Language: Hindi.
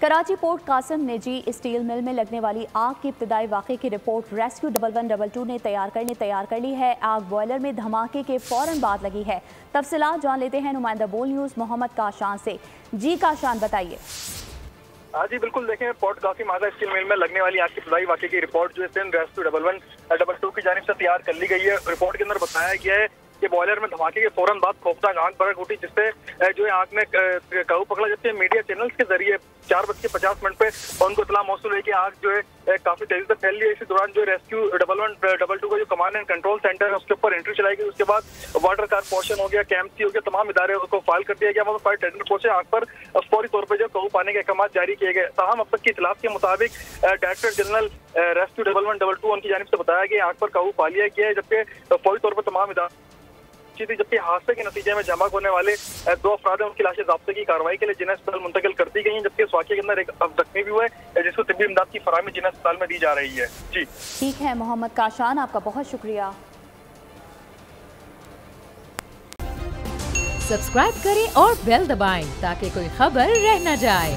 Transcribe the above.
कराची पोर्ट कासिम निजी स्टील मिल में लगने वाली आग की इब्तदाई वाक़े की रिपोर्ट रेस्क्यू 1112 ने तैयार कर ली है। आग बॉयलर में धमाके के फौरन बाद लगी है। तफसीलात जान लेते हैं नुमाइंदा बोल न्यूज़ मोहम्मद काशान से। जी काशान, बताइए। हाँ जी बिल्कुल, देखें पोर्ट कासिम आगा स्टील मिल में लगने वाली आग की इब्तदाई वाक़े की रिपोर्ट जो है रेस्क्यू 1112 की जानिब से तैयार कर ली गई है। रिपोर्ट के अंदर बताया गया है कि बॉयलर में धमाके के फौरन बाद खौफनाक आग भड़क उठी, जिससे जो है आग ने काबू पकड़ा। जबकि मीडिया चैनल्स के जरिए 4:50 पे उनको इतला मौसूल हुई कि आग जो है काफी तेजी से फैल रही है। इसी दौरान जो रेस्क्यू 1112 का जो कमांड एंड कंट्रोल सेंटर है उसके ऊपर एंट्री चलाई गई। उसके बाद वाटर कारपोरेशन हो गया, KMC हो गया, तमाम इदारे को फाइल कर दिया गया। वहाँ फायर टेंडर पहुंचे, आग पर फौरी तौर पर जो काबू पाने के अहकाम जारी किए गए। ताहम अब तक की इतलात के मुताबिक डायरेक्टर जनरल रेस्क्यू 1112 उनकी जानिब से बताया गया आग पर काबू पा लिया गया है। जबकि फौरी तौर पर तमाम इदारे जबकि हादसे के नतीजे में जमा होने वाले 2 अफराद हैं उनकी लाशें ज़ब्ते की कार्रवाई के लिए जिन्हें अस्पताल मुंतकिल कर दी गई हैं। जबकि इस वाक़े के अंदर एक जख्मी भी हुआ है जिसको तिब्बी इमदाद की फराहमी जिन्हें अस्पताल में दी जा रही है। जी ठीक है मोहम्मद काशान, आपका बहुत शुक्रिया। सब्सक्राइब करें और बेल दबाएं ताकि कोई खबर रह न जाए।